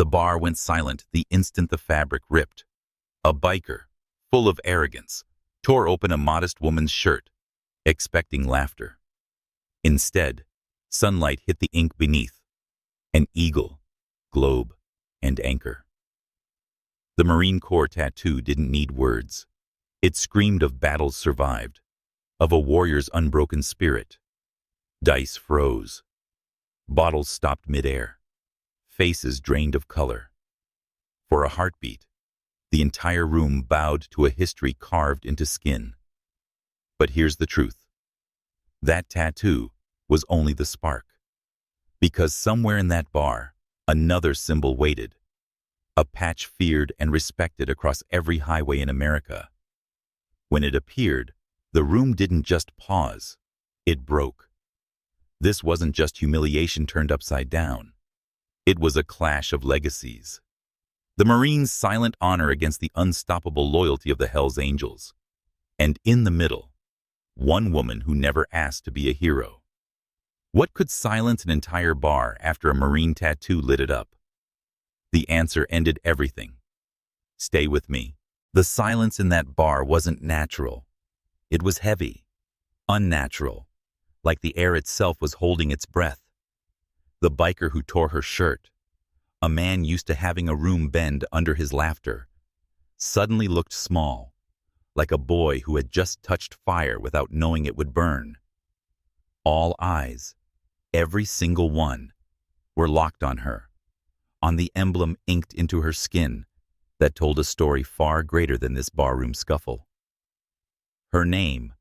The bar went silent the instant the fabric ripped. A biker, full of arrogance, tore open a modest woman's shirt, expecting laughter. Instead, sunlight hit the ink beneath. An eagle, globe, and anchor. The Marine Corps tattoo didn't need words. It screamed of battles survived, of a warrior's unbroken spirit. Dice froze. Bottles stopped midair. Faces drained of color. For a heartbeat, the entire room bowed to a history carved into skin. But here's the truth. That tattoo was only the spark. Because somewhere in that bar, another symbol waited. A patch feared and respected across every highway in America. When it appeared, the room didn't just pause. It broke. This wasn't just humiliation turned upside down. It was a clash of legacies. The Marines' silent honor against the unstoppable loyalty of the Hells Angels. And in the middle, one woman who never asked to be a hero. What could silence an entire bar after a Marine tattoo lit it up? The answer ended everything. Stay with me. The silence in that bar wasn't natural. It was heavy, unnatural, like the air itself was holding its breath. The biker who tore her shirt, a man used to having a room bend under his laughter, suddenly looked small, like a boy who had just touched fire without knowing it would burn. All eyes, every single one, were locked on her, on the emblem inked into her skin that told a story far greater than this barroom scuffle. Her name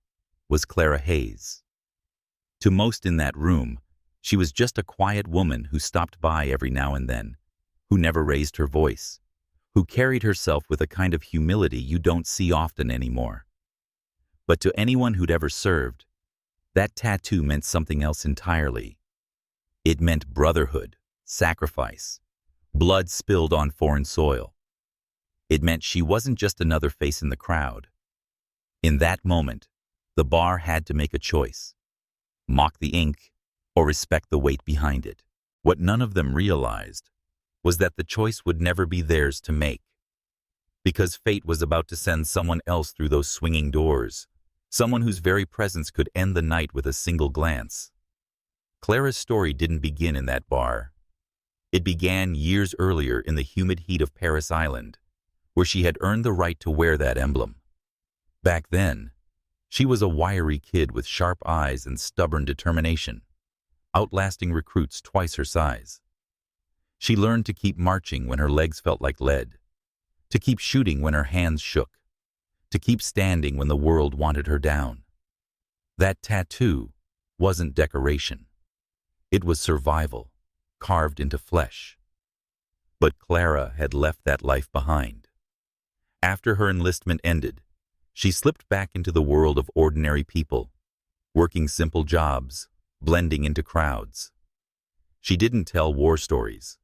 was Clara Hayes. To most in that room, she was just a quiet woman who stopped by every now and then, who never raised her voice, who carried herself with a kind of humility you don't see often anymore. But to anyone who'd ever served, that tattoo meant something else entirely. It meant brotherhood, sacrifice, blood spilled on foreign soil. It meant she wasn't just another face in the crowd. In that moment, the bar had to make a choice. Mock the ink, or respect the weight behind it. What none of them realized was that the choice would never be theirs to make. Because fate was about to send someone else through those swinging doors, someone whose very presence could end the night with a single glance. Clara's story didn't begin in that bar. It began years earlier in the humid heat of Paris Island, where she had earned the right to wear that emblem. Back then, she was a wiry kid with sharp eyes and stubborn determination, outlasting recruits twice her size. She learned to keep marching when her legs felt like lead, to keep shooting when her hands shook, to keep standing when the world wanted her down. That tattoo wasn't decoration. It was survival, carved into flesh. But Clara had left that life behind. After her enlistment ended, she slipped back into the world of ordinary people, working simple jobs, blending into crowds. She didn't tell war stories.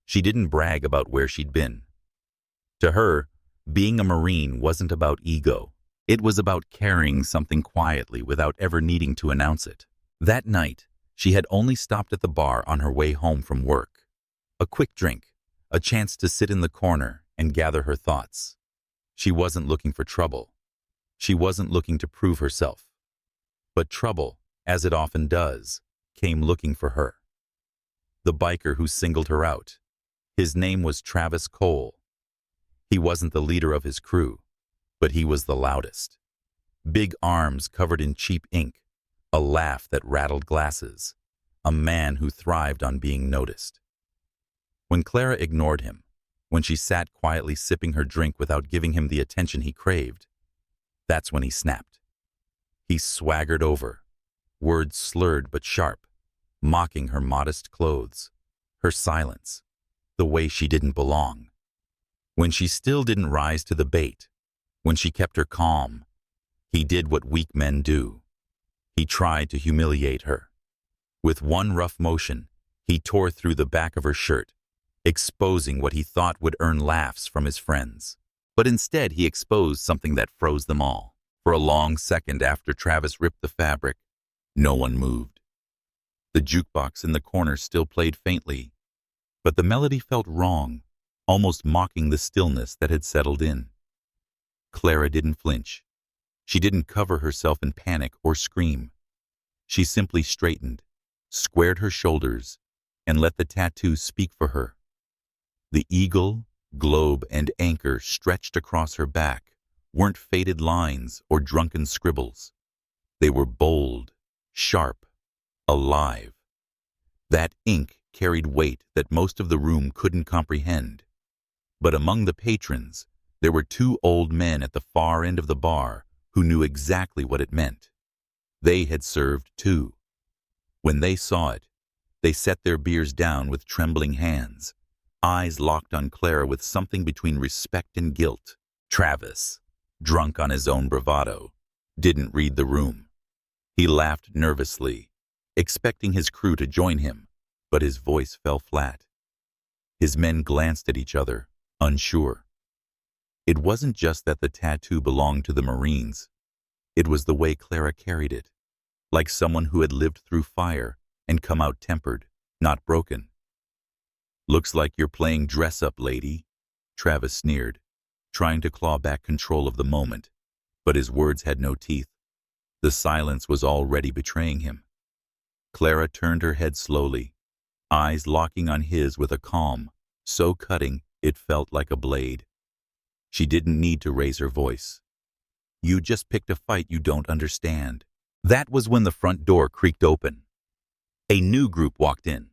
She didn't brag about where she'd been. To her, being a Marine wasn't about ego. It was about carrying something quietly without ever needing to announce it. That night, she had only stopped at the bar on her way home from work. A quick drink, a chance to sit in the corner and gather her thoughts. She wasn't looking for trouble. She wasn't looking to prove herself. But trouble, as it often does, came looking for her. The biker who singled her out. His name was Travis Cole. He wasn't the leader of his crew, but he was the loudest. Big arms covered in cheap ink, a laugh that rattled glasses, a man who thrived on being noticed. When Clara ignored him, when she sat quietly sipping her drink without giving him the attention he craved, that's when he snapped. He swaggered over, words slurred but sharp, mocking her modest clothes, her silence, the way she didn't belong. When she still didn't rise to the bait, when she kept her calm, he did what weak men do. He tried to humiliate her. With one rough motion, he tore through the back of her shirt, exposing what he thought would earn laughs from his friends. But instead he exposed something that froze them all. For a long second after Travis ripped the fabric, no one moved. The jukebox in the corner still played faintly, But the melody felt wrong, almost mocking the stillness that had settled in. Clara didn't flinch. She didn't cover herself in panic or scream. She simply straightened, squared her shoulders, and let the tattoo speak for her. The eagle, globe, and anchor stretched across her back weren't faded lines or drunken scribbles. They were bold, sharp, alive. That ink carried weight that most of the room couldn't comprehend. But among the patrons, there were two old men at the far end of the bar who knew exactly what it meant. They had served too. When they saw it, they set their beers down with trembling hands, eyes locked on Clara with something between respect and guilt. Travis, drunk on his own bravado, didn't read the room. He laughed nervously, expecting his crew to join him, but his voice fell flat. His men glanced at each other, unsure. It wasn't just that the tattoo belonged to the Marines. It was the way Clara carried it, like someone who had lived through fire and come out tempered, not broken. "Looks like you're playing dress-up, lady," Travis sneered, trying to claw back control of the moment, but his words had no teeth. The silence was already betraying him. Clara turned her head slowly, eyes locking on his with a calm so cutting it felt like a blade. She didn't need to raise her voice. "You just picked a fight you don't understand." That was when the front door creaked open. A new group walked in.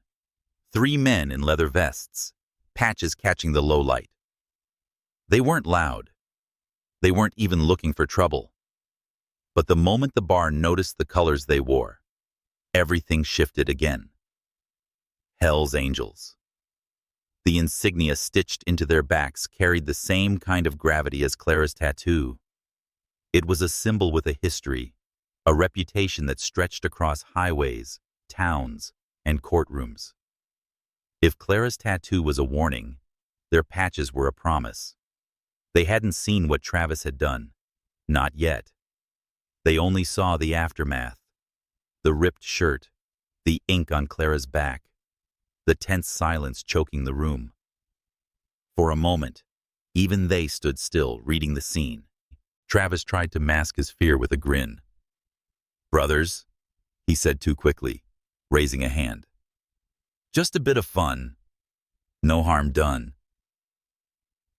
3 men in leather vests, patches catching the low light. They weren't loud. They weren't even looking for trouble. But the moment the bar noticed the colors they wore, everything shifted again. Hell's Angels. The insignia stitched into their backs carried the same kind of gravity as Clara's tattoo. It was a symbol with a history, a reputation that stretched across highways, towns, and courtrooms. If Clara's tattoo was a warning, their patches were a promise. They hadn't seen what Travis had done. Not yet. They only saw the aftermath. The ripped shirt, the ink on Clara's back, the tense silence choking the room. For a moment, even they stood still, reading the scene. Travis tried to mask his fear with a grin. "Brothers," he said too quickly, raising a hand. "Just a bit of fun. No harm done."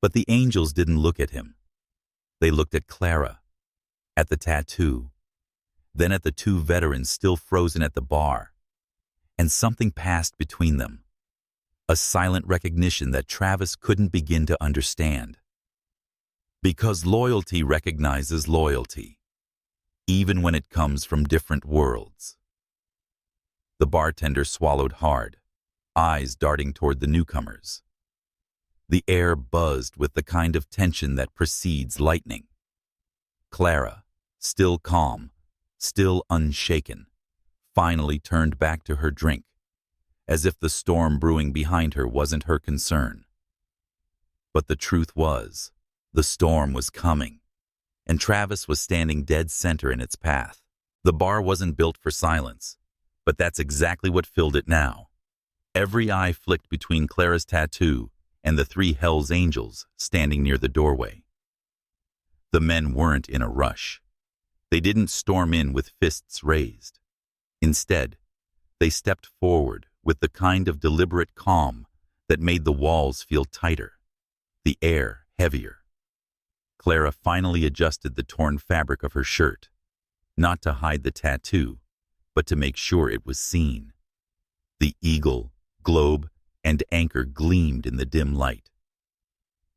But the angels didn't look at him. They looked at Clara, at the tattoo, then at the 2 veterans still frozen at the bar. And something passed between them, a silent recognition that Travis couldn't begin to understand. Because loyalty recognizes loyalty, even when it comes from different worlds. The bartender swallowed hard, eyes darting toward the newcomers. The air buzzed with the kind of tension that precedes lightning. Clara, still calm, still unshaken, finally turned back to her drink, as if the storm brewing behind her wasn't her concern. But the truth was, the storm was coming, and Travis was standing dead center in its path. The bar wasn't built for silence, but that's exactly what filled it now. Every eye flicked between Clara's tattoo and the 3 Hell's Angels standing near the doorway. The men weren't in a rush. They didn't storm in with fists raised. Instead, they stepped forward with the kind of deliberate calm that made the walls feel tighter, the air heavier. Clara finally adjusted the torn fabric of her shirt, not to hide the tattoo, but to make sure it was seen. The eagle, globe, and anchor gleamed in the dim light.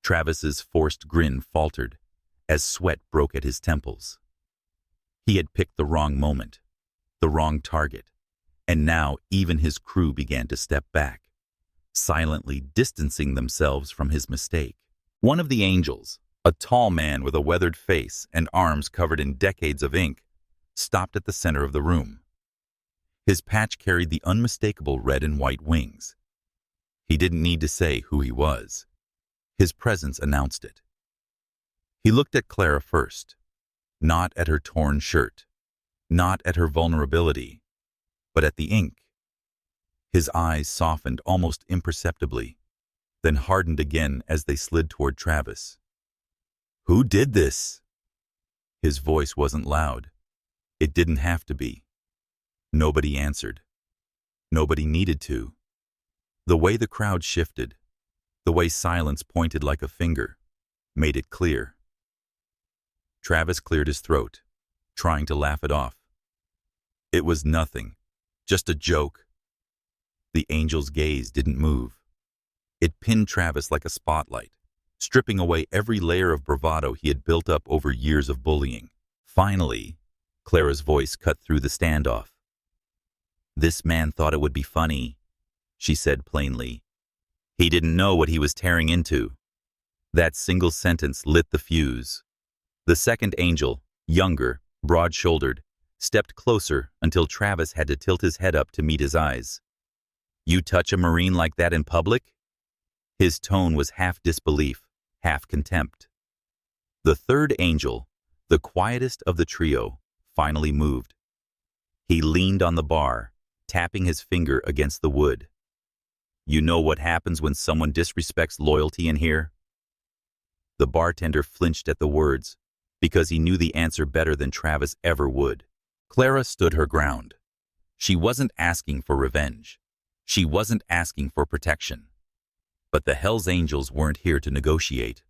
Travis's forced grin faltered as sweat broke at his temples. He had picked the wrong moment, the wrong target, and now even his crew began to step back, silently distancing themselves from his mistake. One of the angels, a tall man with a weathered face and arms covered in decades of ink, stopped at the center of the room. His patch carried the unmistakable red and white wings. He didn't need to say who he was. His presence announced it. He looked at Clara first, not at her torn shirt, not at her vulnerability, but at the ink. His eyes softened almost imperceptibly, then hardened again as they slid toward Travis. "Who did this?" His voice wasn't loud. It didn't have to be. Nobody answered. Nobody needed to. The way the crowd shifted, the way silence pointed like a finger, made it clear. Travis cleared his throat, trying to laugh it off. It was nothing, just a joke. The angel's gaze didn't move. It pinned Travis like a spotlight, stripping away every layer of bravado he had built up over years of bullying. Finally, Clara's voice cut through the standoff. "This man thought it would be funny," she said plainly. "He didn't know what he was tearing into." That single sentence lit the fuse. The second angel, younger, broad-shouldered, stepped closer until Travis had to tilt his head up to meet his eyes. "You touch a Marine like that in public?" His tone was half disbelief, half contempt. The third angel, the quietest of the trio, finally moved. He leaned on the bar, tapping his finger against the wood. "You know what happens when someone disrespects loyalty in here?" The bartender flinched at the words, because he knew the answer better than Travis ever would. Clara stood her ground. She wasn't asking for revenge. She wasn't asking for protection. But the Hells Angels weren't here to negotiate.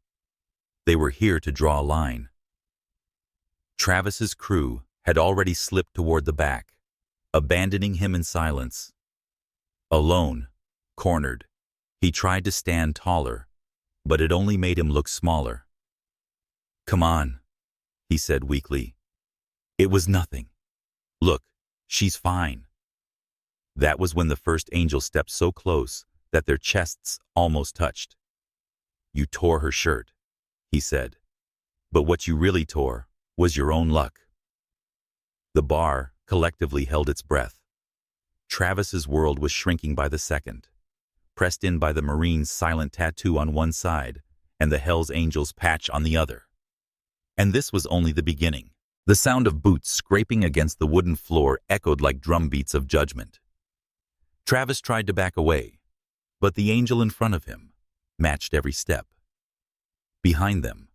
They were here to draw a line. Travis's crew had already slipped toward the back, abandoning him in silence. Alone, cornered, he tried to stand taller, but it only made him look smaller. "Come on," he said weakly. "It was nothing. Look, she's fine." That was when the first angel stepped so close that their chests almost touched. "You tore her shirt," he said. "But what you really tore was your own luck." The bar collectively held its breath. Travis's world was shrinking by the second, pressed in by the Marine's silent tattoo on one side and the Hells Angels patch on the other. And this was only the beginning. The sound of boots scraping against the wooden floor echoed like drumbeats of judgment. Travis tried to back away, but the angel in front of him matched every step. Behind them,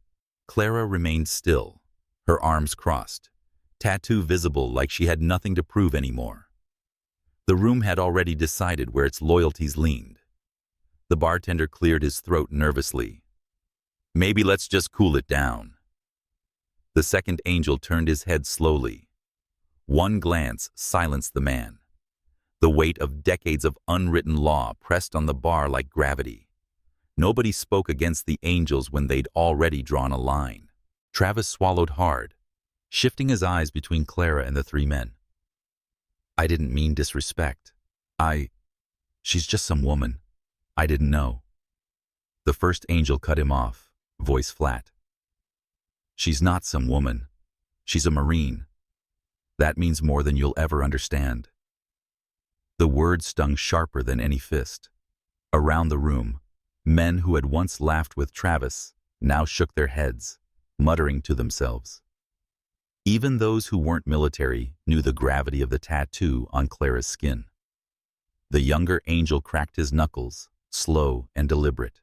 Clara remained still, her arms crossed, tattoo visible like she had nothing to prove anymore. The room had already decided where its loyalties leaned. The bartender cleared his throat nervously. "Maybe let's just cool it down." The second angel turned his head slowly. One glance silenced the man. The weight of decades of unwritten law pressed on the bar like gravity. Nobody spoke against the angels when they'd already drawn a line. Travis swallowed hard, shifting his eyes between Clara and the three men. "I didn't mean disrespect. She's just some woman. I didn't know." The first angel cut him off, voice flat. "She's not some woman. She's a Marine. That means more than you'll ever understand." The words stung sharper than any fist. Around the room, men who had once laughed with Travis now shook their heads, muttering to themselves. Even those who weren't military knew the gravity of the tattoo on Clara's skin. The younger angel cracked his knuckles, slow and deliberate.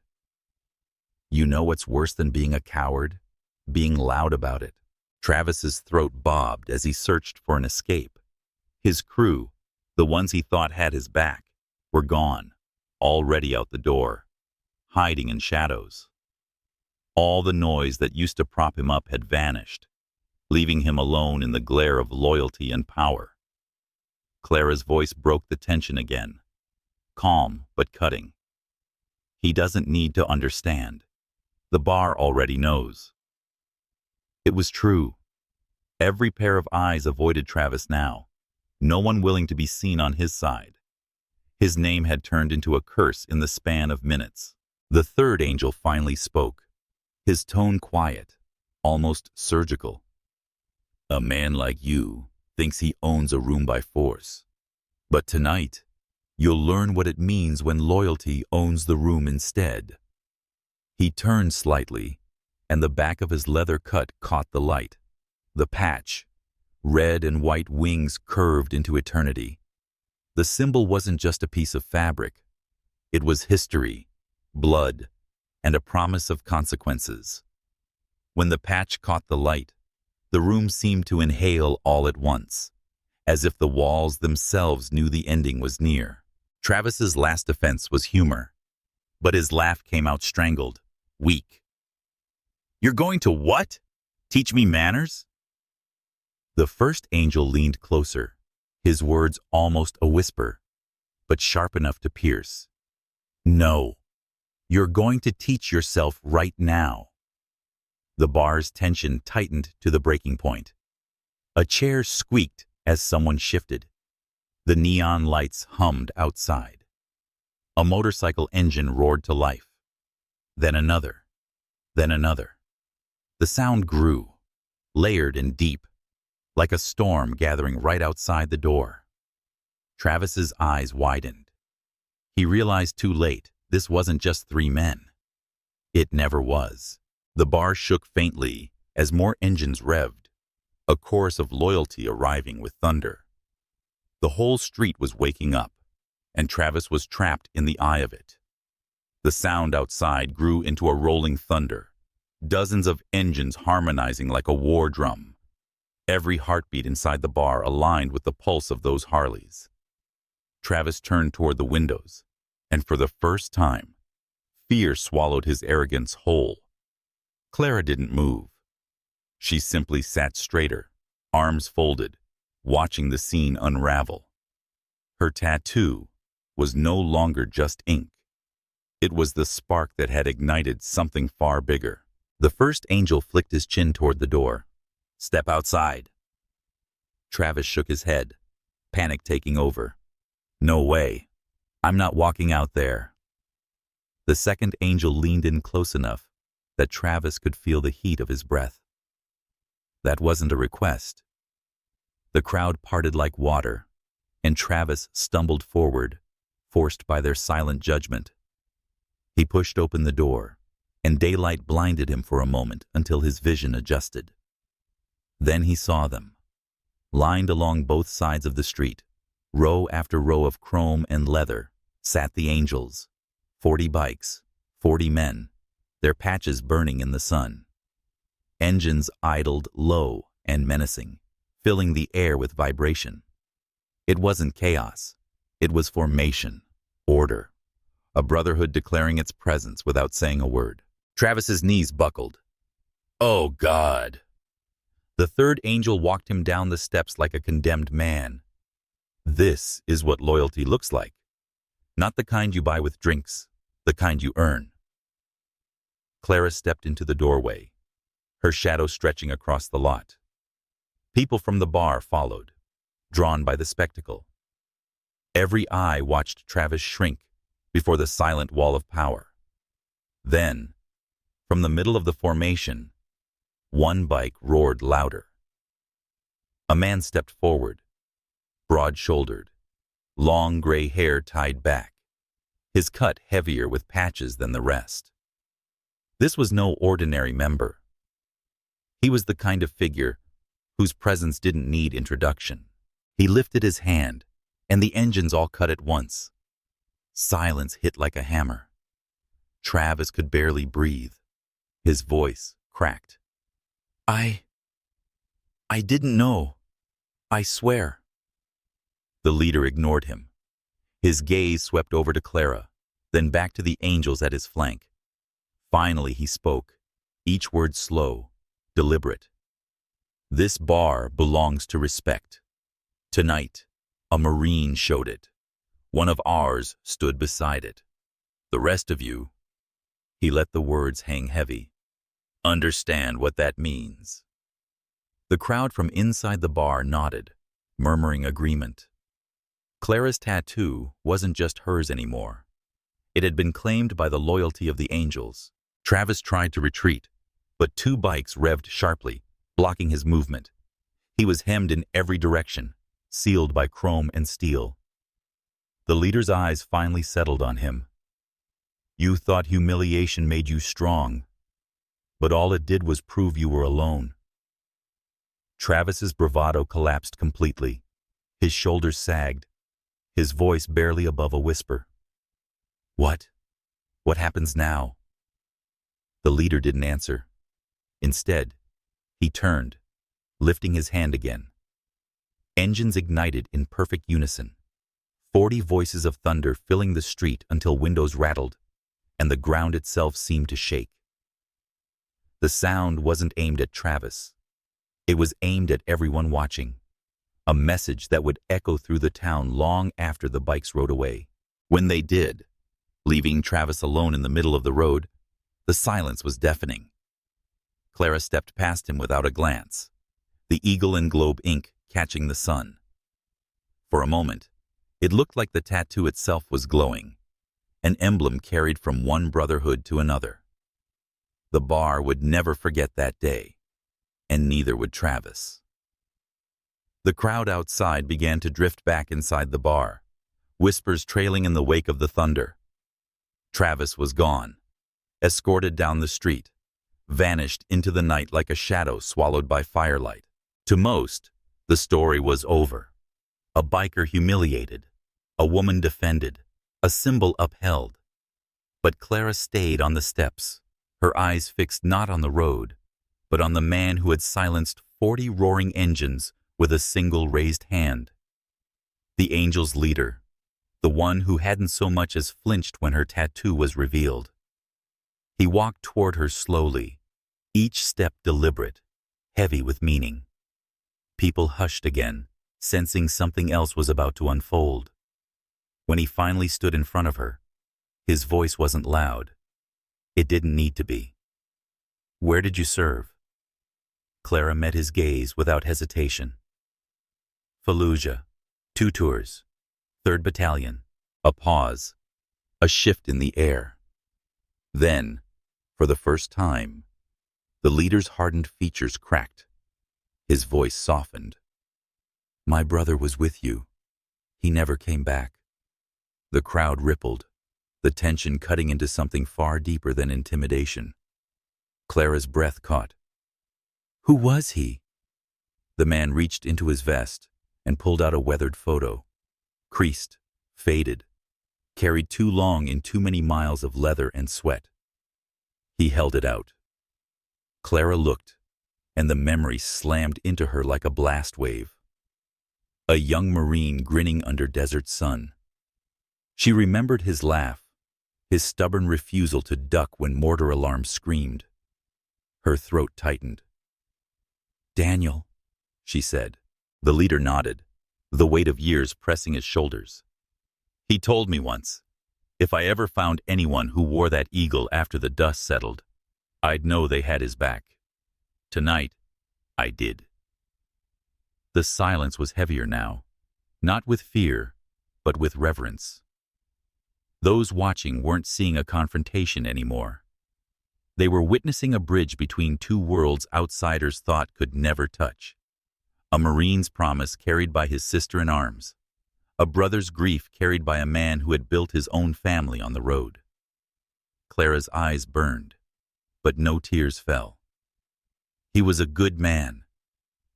"You know what's worse than being a coward? Being loud about it." Travis's throat bobbed as he searched for an escape. His crew, the ones he thought had his back, were gone, already out the door, hiding in shadows. All the noise that used to prop him up had vanished, leaving him alone in the glare of loyalty and power. Clara's voice broke the tension again, calm but cutting. "He doesn't need to understand. The bar already knows." It was true. Every pair of eyes avoided Travis now, no one willing to be seen on his side. His name had turned into a curse in the span of minutes. The third angel finally spoke, his tone quiet, almost surgical. "A man like you thinks he owns a room by force. But tonight, you'll learn what it means when loyalty owns the room instead." He turned slightly, and the back of his leather cut caught the light. The patch, red and white wings curved into eternity. The symbol wasn't just a piece of fabric. It was history, blood, and a promise of consequences. When the patch caught the light, the room seemed to inhale all at once, as if the walls themselves knew the ending was near. Travis's last defense was humor, but his laugh came out strangled, weak. "You're going to what? Teach me manners?" The first angel leaned closer, his words almost a whisper, but sharp enough to pierce. "No, you're going to teach yourself right now." The bar's tension tightened to the breaking point. A chair squeaked as someone shifted. The neon lights hummed outside. A motorcycle engine roared to life. Then another. Then another. The sound grew, layered and deep, like a storm gathering right outside the door. Travis's eyes widened. He realized too late this wasn't just three men. It never was. The bar shook faintly as more engines revved, a chorus of loyalty arriving with thunder. The whole street was waking up, and Travis was trapped in the eye of it. The sound outside grew into a rolling thunder, dozens of engines harmonizing like a war drum. Every heartbeat inside the bar aligned with the pulse of those Harleys. Travis turned toward the windows, and for the first time, fear swallowed his arrogance whole. Clara didn't move. She simply sat straighter, arms folded, watching the scene unravel. Her tattoo was no longer just ink. It was the spark that had ignited something far bigger. The first angel flicked his chin toward the door. "Step outside." Travis shook his head, panic taking over. "No way. I'm not walking out there." The second angel leaned in close enough that Travis could feel the heat of his breath. That wasn't a request. The crowd parted like water, and Travis stumbled forward, forced by their silent judgment. He pushed open the door, and daylight blinded him for a moment until his vision adjusted. Then he saw them. Lined along both sides of the street, row after row of chrome and leather, sat the angels. 40 bikes, 40 men, their patches burning in the sun. Engines idled low and menacing, filling the air with vibration. It wasn't chaos. It was formation, order, a brotherhood declaring its presence without saying a word. Travis's knees buckled. "Oh, God." The third angel walked him down the steps like a condemned man. This is what loyalty looks like. Not the kind you buy with drinks, the kind you earn. Clara stepped into the doorway, her shadow stretching across the lot. People from the bar followed, drawn by the spectacle. Every eye watched Travis shrink before the silent wall of power. Then, from the middle of the formation, one bike roared louder. A man stepped forward, broad-shouldered, long gray hair tied back, his cut heavier with patches than the rest. This was no ordinary member. He was the kind of figure whose presence didn't need introduction. He lifted his hand, and the engines all cut at once. Silence hit like a hammer. Travis could barely breathe. His voice cracked. I didn't know. I swear." The leader ignored him. His gaze swept over to Clara, then back to the angels at his flank. Finally he spoke, each word slow, deliberate. "This bar belongs to respect. Tonight, a Marine showed it. One of ours stood beside it. The rest of you," he let the words hang heavy, "understand what that means." The crowd from inside the bar nodded, murmuring agreement. Clara's tattoo wasn't just hers anymore. It had been claimed by the loyalty of the angels. Travis tried to retreat, but two bikes revved sharply, blocking his movement. He was hemmed in every direction, sealed by chrome and steel. The leader's eyes finally settled on him. "You thought humiliation made you strong, but all it did was prove you were alone." Travis's bravado collapsed completely. His shoulders sagged. his voice barely above a whisper. What? What happens now? The leader didn't answer. Instead, he turned, lifting his hand again. Engines ignited in perfect unison. 40 voices of thunder filling the street until windows rattled, and the ground itself seemed to shake. The sound wasn't aimed at Travis. It was aimed at everyone watching. A message that would echo through the town long after the bikes rode away. When they did, leaving Travis alone in the middle of the road, the silence was deafening. Clara stepped past him without a glance, the eagle and globe ink catching the sun. For a moment, it looked like the tattoo itself was glowing, an emblem carried from one brotherhood to another. The bar would never forget that day, and neither would Travis. The crowd outside began to drift back inside the bar, whispers trailing in the wake of the thunder. Travis was gone, escorted down the street, vanished into the night like a shadow swallowed by firelight. To most, the story was over. A biker humiliated, a woman defended, a symbol upheld. But Clara stayed on the steps, her eyes fixed not on the road, but on the man who had silenced 40 roaring engines with a single raised hand. The Angels' leader, the one who hadn't so much as flinched when her tattoo was revealed. He walked toward her slowly, each step deliberate, heavy with meaning. People hushed again, sensing something else was about to unfold. When he finally stood in front of her, his voice wasn't loud. It didn't need to be. Where did you serve? Clara met his gaze without hesitation. Fallujah, 2 tours, 3rd Battalion. A pause, a shift in the air. Then, for the first time, the leader's hardened features cracked. His voice softened. My brother was with you. He never came back. The crowd rippled, the tension cutting into something far deeper than intimidation. Clara's breath caught. Who was he? The man reached into his vest and pulled out a weathered photo. Creased, faded, carried too long in too many miles of leather and sweat. He held it out. Clara looked, and the memory slammed into her like a blast wave. A young Marine grinning under desert sun. She remembered his laugh, his stubborn refusal to duck when mortar alarms screamed. Her throat tightened. Daniel, she said. The leader nodded, the weight of years pressing his shoulders. He told me once, if I ever found anyone who wore that eagle after the dust settled, I'd know they had his back. Tonight, I did. The silence was heavier now, not with fear, but with reverence. Those watching weren't seeing a confrontation anymore. They were witnessing a bridge between 2 worlds outsiders thought could never touch. A Marine's promise carried by his sister in arms. A brother's grief carried by a man who had built his own family on the road. Clara's eyes burned, but no tears fell. He was a good man,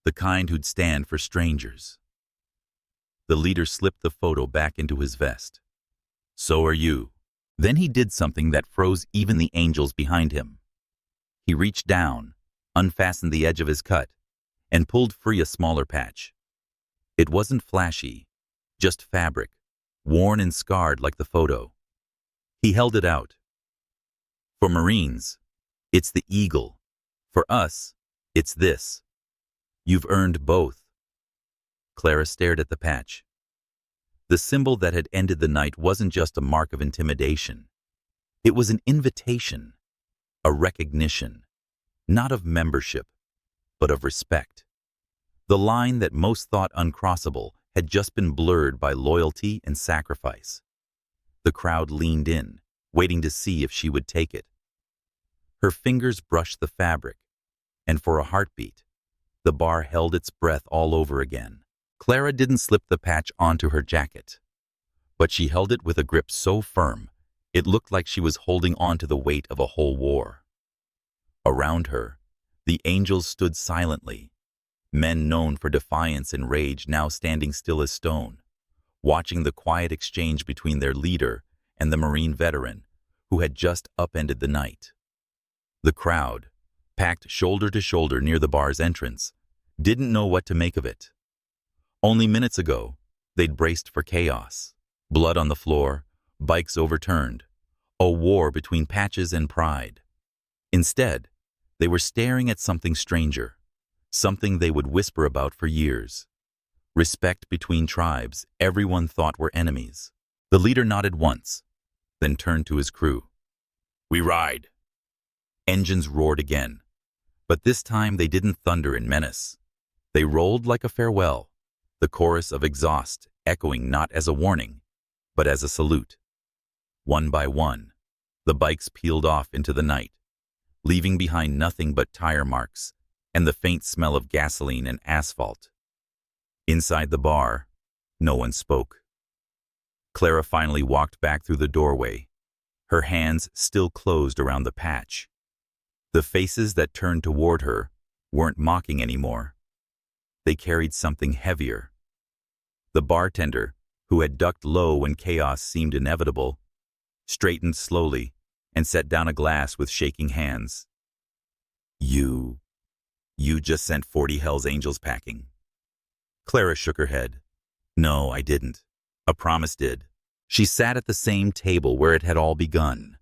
the kind who'd stand for strangers. The leader slipped the photo back into his vest. So are you. Then he did something that froze even the angels behind him. He reached down, unfastened the edge of his cut, and pulled free a smaller patch. It wasn't flashy, just fabric, worn and scarred like the photo. He held it out. For Marines, it's the eagle. For us, it's this. You've earned both. Clara stared at the patch. The symbol that had ended the night wasn't just a mark of intimidation. It was an invitation, a recognition, not of membership, but of respect. The line that most thought uncrossable had just been blurred by loyalty and sacrifice. The crowd leaned in, waiting to see if she would take it. Her fingers brushed the fabric, and for a heartbeat, the bar held its breath all over again. Clara didn't slip the patch onto her jacket, but she held it with a grip so firm, it looked like she was holding on to the weight of a whole war. Around her, the angels stood silently, men known for defiance and rage now standing still as stone, watching the quiet exchange between their leader and the Marine veteran who had just upended the night. The crowd, packed shoulder to shoulder near the bar's entrance, didn't know what to make of it. Only minutes ago, they'd braced for chaos. Blood on the floor, bikes overturned, a war between Patches and Pride. Instead, they were staring at something stranger, something they would whisper about for years. Respect between tribes everyone thought were enemies. The leader nodded once, then turned to his crew. "We ride." Engines roared again, but this time they didn't thunder in menace. They rolled like a farewell, the chorus of exhaust echoing not as a warning, but as a salute. One by one, the bikes peeled off into the night, leaving behind nothing but tire marks and the faint smell of gasoline and asphalt. Inside the bar, no one spoke. Clara finally walked back through the doorway, her hands still closed around the patch. The faces that turned toward her weren't mocking anymore. They carried something heavier. The bartender, who had ducked low when chaos seemed inevitable, straightened slowly and set down a glass with shaking hands. You just sent 40 Hells Angels packing." Clara shook her head. "No, I didn't. A promise did." She sat at the same table where it had all begun,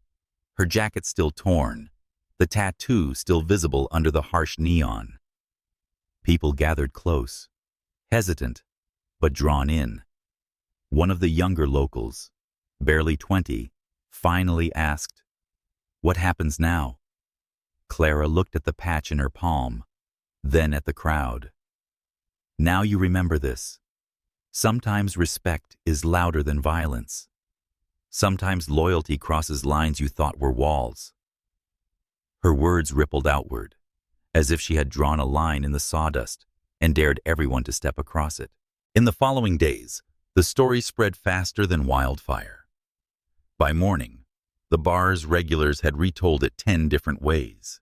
her jacket still torn, the tattoo still visible under the harsh neon. People gathered close, hesitant, but drawn in. One of the younger locals, barely 20, finally asked, "What happens now?" Clara looked at the patch in her palm, then at the crowd. "Now you remember this. Sometimes respect is louder than violence. Sometimes loyalty crosses lines you thought were walls." Her words rippled outward, as if she had drawn a line in the sawdust and dared everyone to step across it. In the following days, the story spread faster than wildfire. By morning, the bar's regulars had retold it 10 different ways.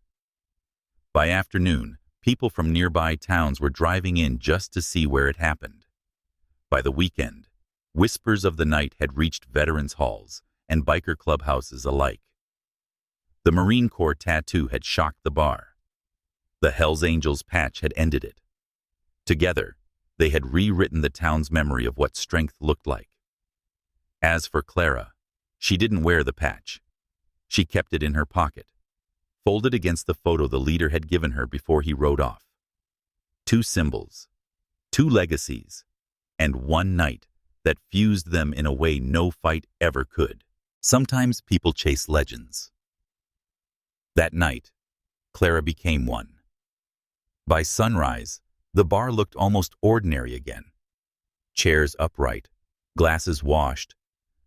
By afternoon, people from nearby towns were driving in just to see where it happened. By the weekend, whispers of the night had reached veterans' halls and biker clubhouses alike. The Marine Corps tattoo had shocked the bar. The Hells Angels patch had ended it. Together, they had rewritten the town's memory of what strength looked like. As for Clara, she didn't wear the patch. She kept it in her pocket, folded against the photo the leader had given her before he rode off. 2 symbols, 2 legacies, and 1 night that fused them in a way no fight ever could. Sometimes people chase legends. That night, Clara became one. By sunrise, the bar looked almost ordinary again. Chairs upright, glasses washed,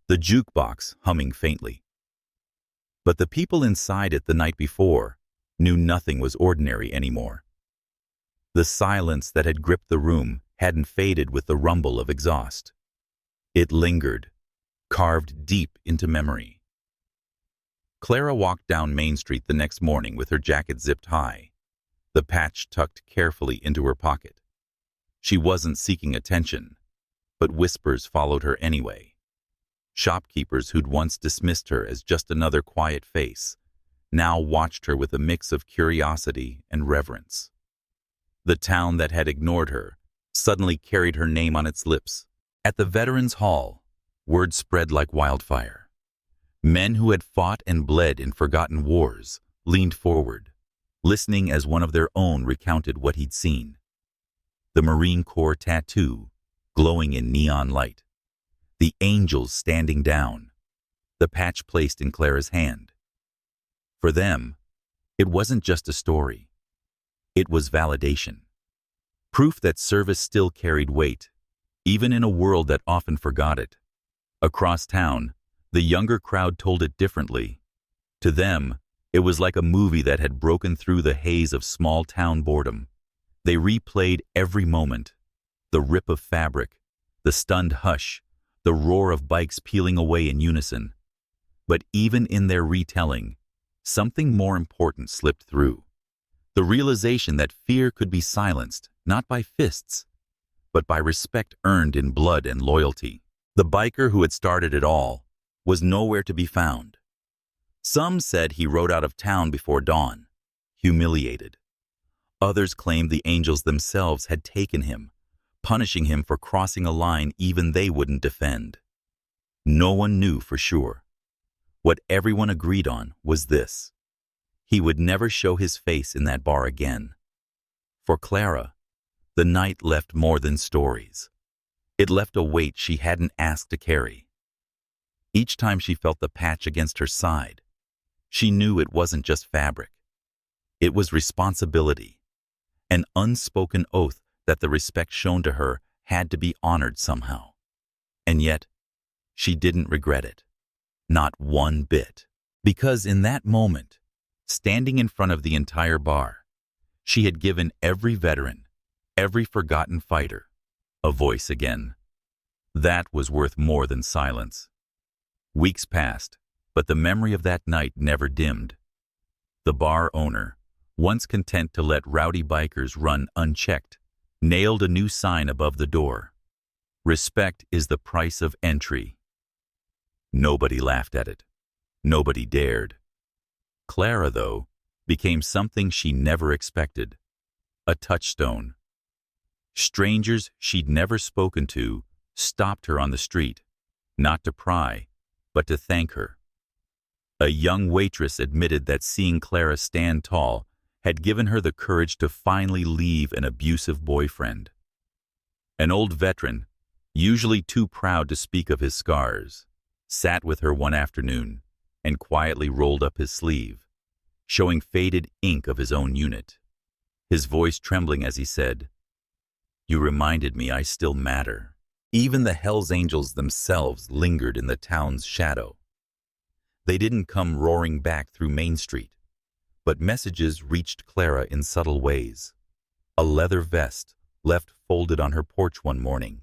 the jukebox humming faintly. But the people inside it the night before knew nothing was ordinary anymore. The silence that had gripped the room hadn't faded with the rumble of exhaust. It lingered, carved deep into memory. Clara walked down Main Street the next morning with her jacket zipped high, the patch tucked carefully into her pocket. She wasn't seeking attention, but whispers followed her anyway. Shopkeepers who'd once dismissed her as just another quiet face now watched her with a mix of curiosity and reverence. The town that had ignored her suddenly carried her name on its lips. At the Veterans Hall, word spread like wildfire. Men who had fought and bled in forgotten wars leaned forward, listening as one of their own recounted what he'd seen. The Marine Corps tattoo, glowing in neon light. The angels standing down. The patch placed in Clara's hand. For them, it wasn't just a story. It was validation. Proof that service still carried weight, even in a world that often forgot it. Across town, the younger crowd told it differently. To them, it was like a movie that had broken through the haze of small-town boredom. They replayed every moment. The rip of fabric, the stunned hush, the roar of bikes peeling away in unison. But even in their retelling, something more important slipped through. The realization that fear could be silenced, not by fists, but by respect earned in blood and loyalty. The biker who had started it all was nowhere to be found. Some said he rode out of town before dawn, humiliated. Others claimed the angels themselves had taken him, punishing him for crossing a line even they wouldn't defend. No one knew for sure. What everyone agreed on was this: he would never show his face in that bar again. For Clara, the night left more than stories. It left a weight she hadn't asked to carry. Each time she felt the patch against her side, she knew it wasn't just fabric. It was responsibility, an unspoken oath that the respect shown to her had to be honored somehow. And yet, she didn't regret it. Not one bit. Because in that moment, standing in front of the entire bar, she had given every veteran, every forgotten fighter, a voice again. That was worth more than silence. Weeks passed, but the memory of that night never dimmed. The bar owner, once content to let rowdy bikers run unchecked, nailed a new sign above the door. Respect is the price of entry. Nobody laughed at it. Nobody dared. Clara, though, became something she never expected. A touchstone. Strangers she'd never spoken to stopped her on the street, not to pry, but to thank her. A young waitress admitted that seeing Clara stand tall had given her the courage to finally leave an abusive boyfriend. An old veteran, usually too proud to speak of his scars, sat with her one afternoon and quietly rolled up his sleeve, showing faded ink of his own unit. His voice trembling as he said, "You reminded me I still matter." Even the Hells Angels themselves lingered in the town's shadow. They didn't come roaring back through Main Street, but messages reached Clara in subtle ways. A leather vest left folded on her porch one morning,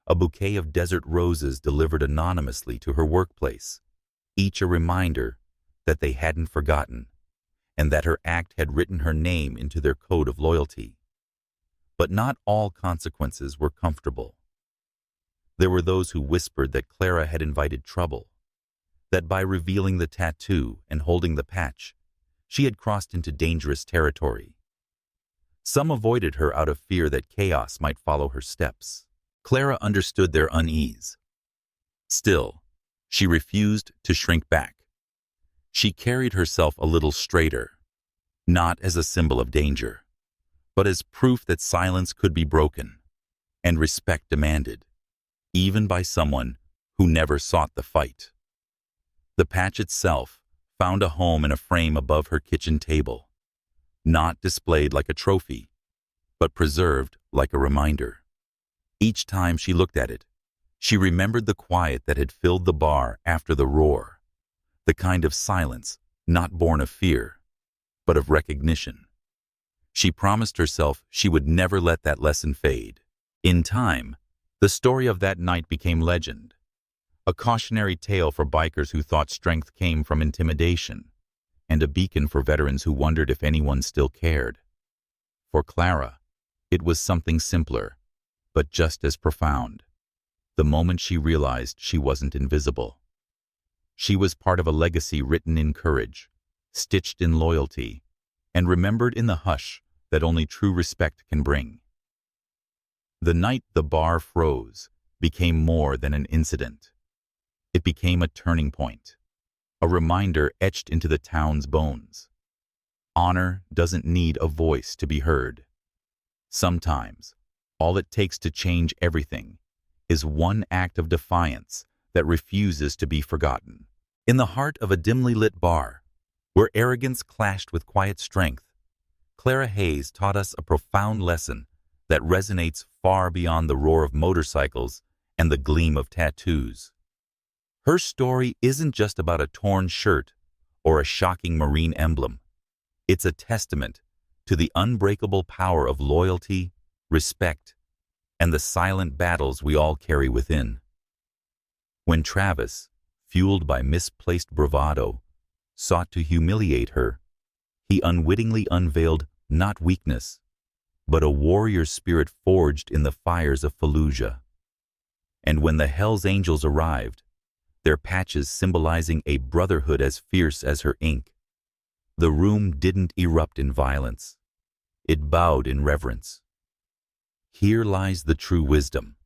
a bouquet of desert roses delivered anonymously to her workplace, each a reminder that they hadn't forgotten, and that her act had written her name into their code of loyalty. But not all consequences were comfortable. There were those who whispered that Clara had invited trouble, that by revealing the tattoo and holding the patch, she had crossed into dangerous territory. Some avoided her out of fear that chaos might follow her steps. Clara understood their unease. Still, she refused to shrink back. She carried herself a little straighter, not as a symbol of danger, but as proof that silence could be broken and respect demanded, even by someone who never sought the fight. The patch itself found a home in a frame above her kitchen table, not displayed like a trophy, but preserved like a reminder. Each time she looked at it, she remembered the quiet that had filled the bar after the roar, the kind of silence not born of fear, but of recognition. She promised herself she would never let that lesson fade. In time, the story of that night became legend, a cautionary tale for bikers who thought strength came from intimidation, and a beacon for veterans who wondered if anyone still cared. For Clara, it was something simpler, but just as profound. The moment she realized she wasn't invisible. She was part of a legacy written in courage, stitched in loyalty, and remembered in the hush that only true respect can bring. The night the bar froze became more than an incident. It became a turning point, a reminder etched into the town's bones. Honor doesn't need a voice to be heard. Sometimes, all it takes to change everything is one act of defiance that refuses to be forgotten. In the heart of a dimly lit bar, where arrogance clashed with quiet strength, Clara Hayes taught us a profound lesson that resonates far beyond the roar of motorcycles and the gleam of tattoos. Her story isn't just about a torn shirt or a shocking Marine emblem. It's a testament to the unbreakable power of loyalty, respect, and the silent battles we all carry within. When Travis, fueled by misplaced bravado, sought to humiliate her, he unwittingly unveiled not weakness, but a warrior spirit forged in the fires of Fallujah. And when the Hell's Angels arrived, their patches symbolizing a brotherhood as fierce as her ink, the room didn't erupt in violence. It bowed in reverence. Here lies the true wisdom.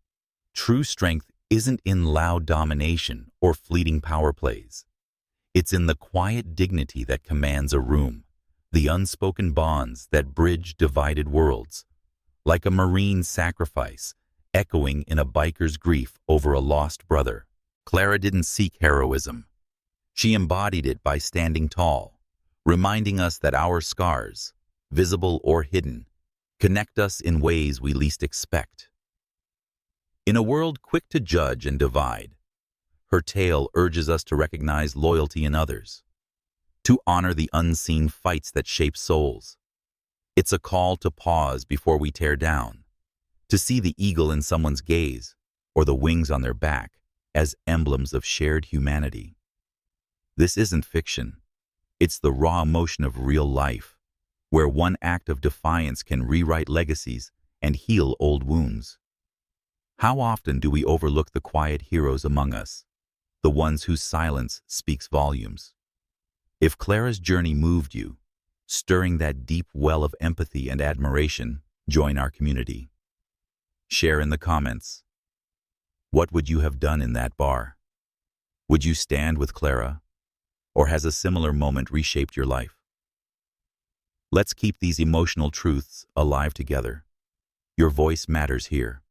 True strength isn't in loud domination or fleeting power plays. It's in the quiet dignity that commands a room, the unspoken bonds that bridge divided worlds, like a marine sacrifice echoing in a biker's grief over a lost brother. Clara didn't seek heroism. She embodied it by standing tall, reminding us that our scars, visible or hidden, connect us in ways we least expect. In a world quick to judge and divide, her tale urges us to recognize loyalty in others, to honor the unseen fights that shape souls. It's a call to pause before we tear down, to see the eagle in someone's gaze or the wings on their back as emblems of shared humanity. This isn't fiction. It's the raw emotion of real life, where one act of defiance can rewrite legacies and heal old wounds. How often do we overlook the quiet heroes among us, the ones whose silence speaks volumes? If Clara's journey moved you, stirring that deep well of empathy and admiration, join our community. Share in the comments. What would you have done in that bar? Would you stand with Clara? Or has a similar moment reshaped your life? Let's keep these emotional truths alive together. Your voice matters here.